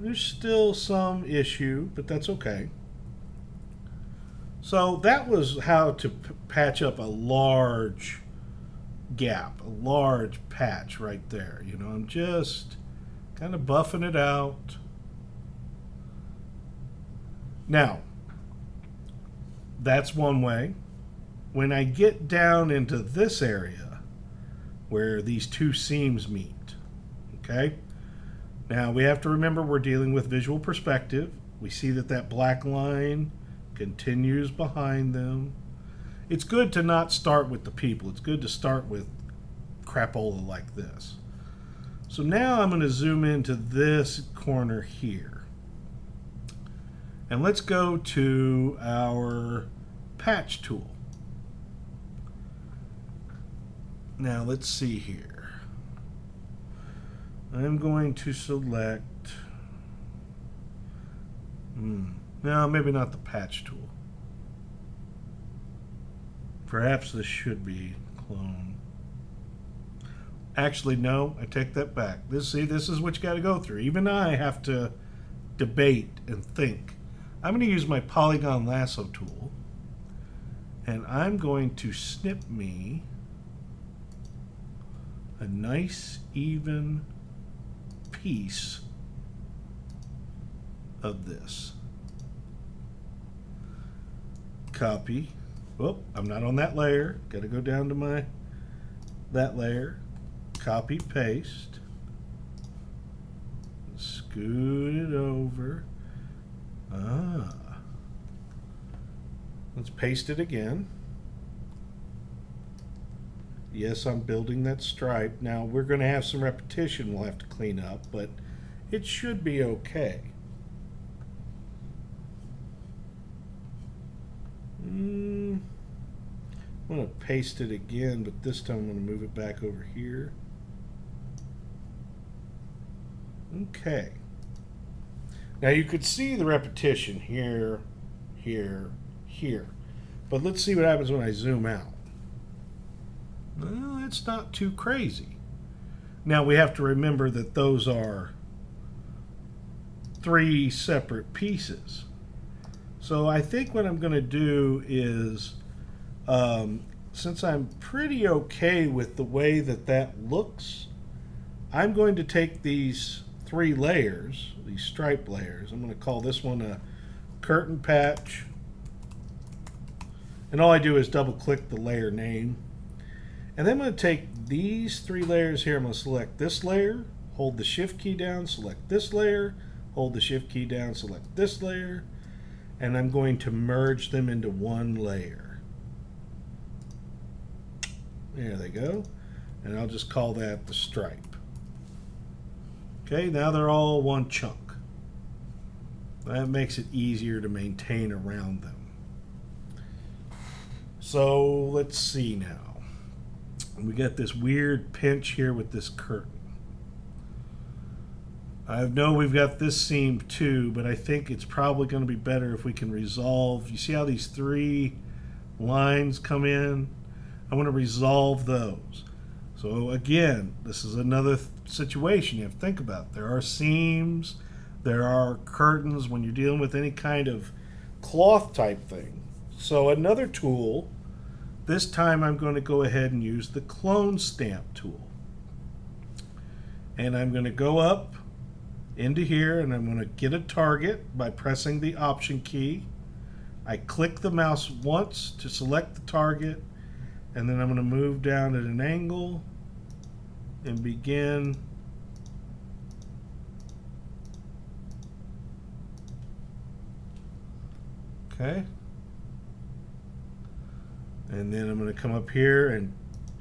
There's still some issue, but that's okay. So that was how to patch up a large gap, a large patch right there. You know, I'm just kind of buffing it out. Now, that's one way. When I get down into this area where these two seams meet, okay? Now we have to remember we're dealing with visual perspective. We see that that black line continues behind them. It's good to not start with the people. It's good to start with crapola like this. So now I'm going to zoom into this corner here. And let's go to our patch tool. Now let's see here. I'm going to select, no, maybe not the patch tool. Perhaps this should be clone. Actually, no, I take that back. This is what you got to go through. Even I have to debate and think. I'm going to use my polygon lasso tool, and I'm going to snip me a nice even piece of this. Copy. Oh, I'm not on that layer. Got to go down to that layer. Copy, paste. Scoot it over. Let's paste it again. Yes, I'm building that stripe. Now we're going to have some repetition we'll have to clean up, but it should be okay. I'm going to paste it again, but this time I'm going to move it back over here. Okay. Now you could see the repetition here, here, here. But let's see what happens when I zoom out. Well, it's not too crazy. Now we have to remember that those are 3 separate pieces. So I think what I'm going to do is, since I'm pretty okay with the way that looks, I'm going to take these 3 layers, these stripe layers. I'm going to call this one a curtain patch. And all I do is double click the layer name. And then I'm going to take these 3 layers here. I'm going to select this layer, hold the shift key down, select this layer, hold the shift key down, select this layer, and I'm going to merge them into one layer. There they go. And I'll just call that the stripe. Okay, now they're all one chunk. That makes it easier to maintain around them. So let's see now. We got this weird pinch here with this curtain. I know we've got this seam too, but I think it's probably going to be better if we can resolve. You see how these 3 lines come in? I want to resolve those. So again, this is another situation you have to think about. There are seams, there are curtains when you're dealing with any kind of cloth type thing. So another tool, this time I'm going to go ahead and use the clone stamp tool. And I'm going to go up into here and I'm going to get a target by pressing the Option key. I click the mouse once to select the target, and then I'm going to move down at an angle and begin okay. And then I'm going to come up here and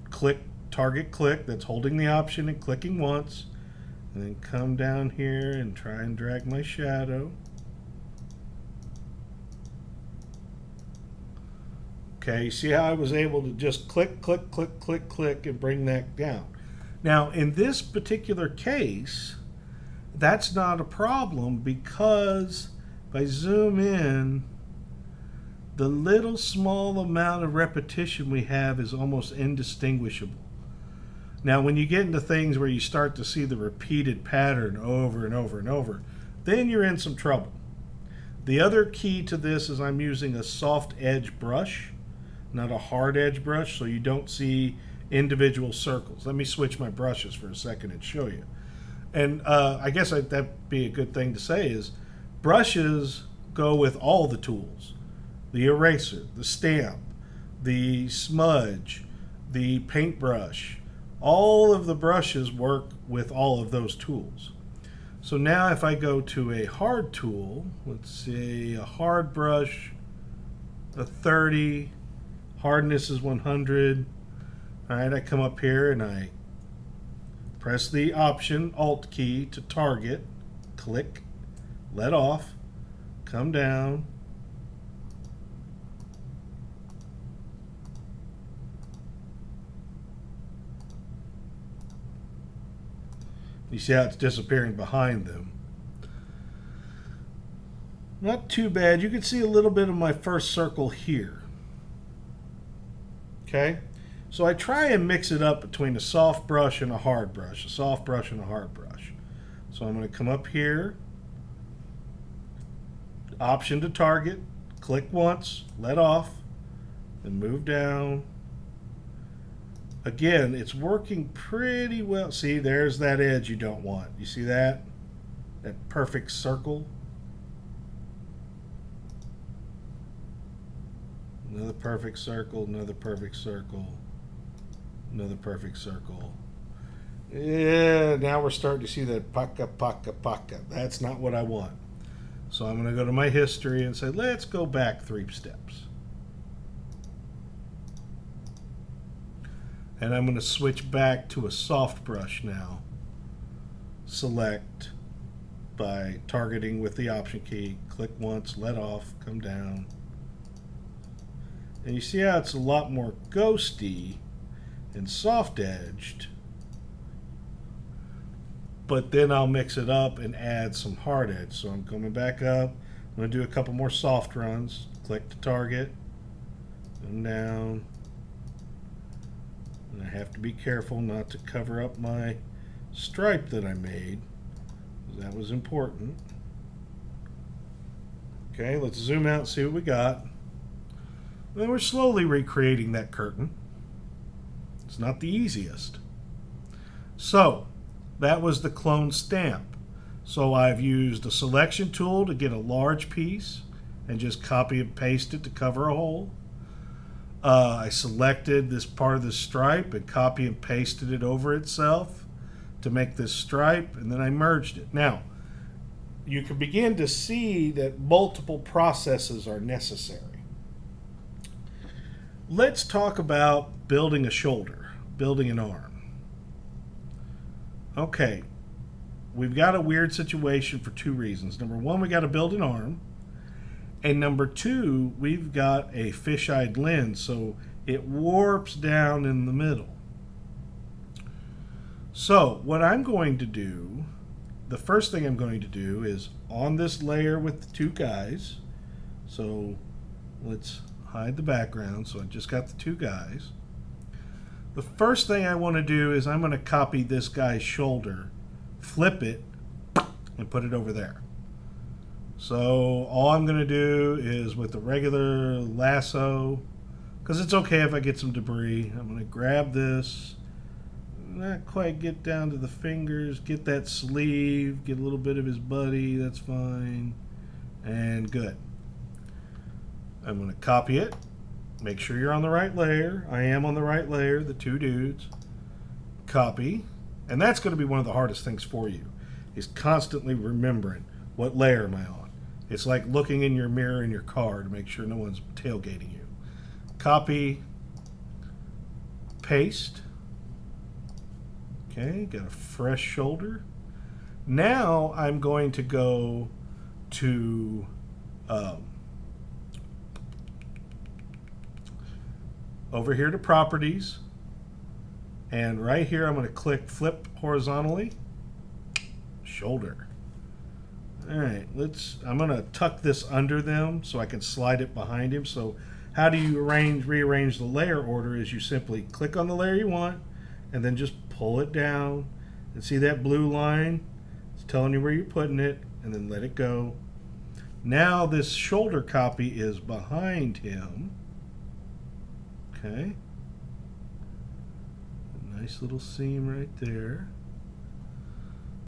click target click. That's holding the Option and clicking once. And then come down here and try and drag my shadow. Okay, see how I was able to just click, click, click, click, click and bring that down. Now in this particular case, that's not a problem because if I zoom in, the little small amount of repetition we have is almost indistinguishable. Now when you get into things where you start to see the repeated pattern over and over and over, then you're in some trouble. The other key to this is I'm using a soft edge brush, not a hard edge brush, so you don't see individual circles. Let me switch my brushes for a second and show you. And I guess that'd be a good thing to say is brushes go with all the tools. The eraser, the stamp, the smudge, the paintbrush. All of the brushes work with all of those tools. So now if I go to a hard tool, let's say a hard brush, a 30, hardness is 100. All right, I come up here and I press the Option Alt key to target, click, let off, come down. You see how it's disappearing behind them. Not too bad. You can see a little bit of my first circle here. Okay? So I try and mix it up between a soft brush and a hard brush. A soft brush and a hard brush. So I'm going to come up here. Option to target. Click once. Let off. Then move down. Again, it's working pretty well. See, there's that edge you don't want. You see that? That perfect circle. Another perfect circle, another perfect circle, another perfect circle. Yeah, now we're starting to see that paka, paka, paka. That's not what I want. So I'm going to go to my history and say, let's go back 3 steps. And I'm going to switch back to a soft brush now. Select by targeting with the Option key. Click once, let off, come down. And you see how it's a lot more ghosty and soft-edged. But then I'll mix it up and add some hard edge. So I'm coming back up. I'm going to do a couple more soft runs. Click to target. Come down. And I have to be careful not to cover up my stripe that I made. That was important. Okay, let's zoom out and see what we got. Well, we're slowly recreating that curtain. It's not the easiest. So, that was the clone stamp. So I've used a selection tool to get a large piece and just copy and paste it to cover a hole. I selected this part of the stripe and copy and pasted it over itself to make this stripe, and then I merged it. Now, you can begin to see that multiple processes are necessary. Let's talk about building a shoulder, building an arm. Okay, we've got a weird situation for 2 reasons. Number 1, we got to build an arm. And number 2, we've got a fisheye lens, so it warps down in the middle. So what I'm going to do, the first thing I'm going to do is on this layer with the 2 guys, so let's hide the background, so I just got the 2 guys. The first thing I want to do is I'm going to copy this guy's shoulder, flip it, and put it over there. So all I'm going to do is with the regular lasso, because it's okay if I get some debris, I'm going to grab this, not quite get down to the fingers, get that sleeve, get a little bit of his buddy, that's fine, and good. I'm going to copy it, make sure you're on the right layer. I am on the right layer, the 2 dudes. Copy, and that's going to be one of the hardest things for you, is constantly remembering what layer am I on. It's like looking in your mirror in your car to make sure no one's tailgating you. Copy, paste. Okay, got a fresh shoulder. Now I'm going to go to over here to properties, and right here I'm going to click flip horizontally, shoulder. Alright, I'm going to tuck this under them so I can slide it behind him. So how do you rearrange the layer order is you simply click on the layer you want and then just pull it down, and see that blue line? It's telling you where you're putting it. and then let it go. Now this shoulder copy is behind him. Okay. A nice little seam right there.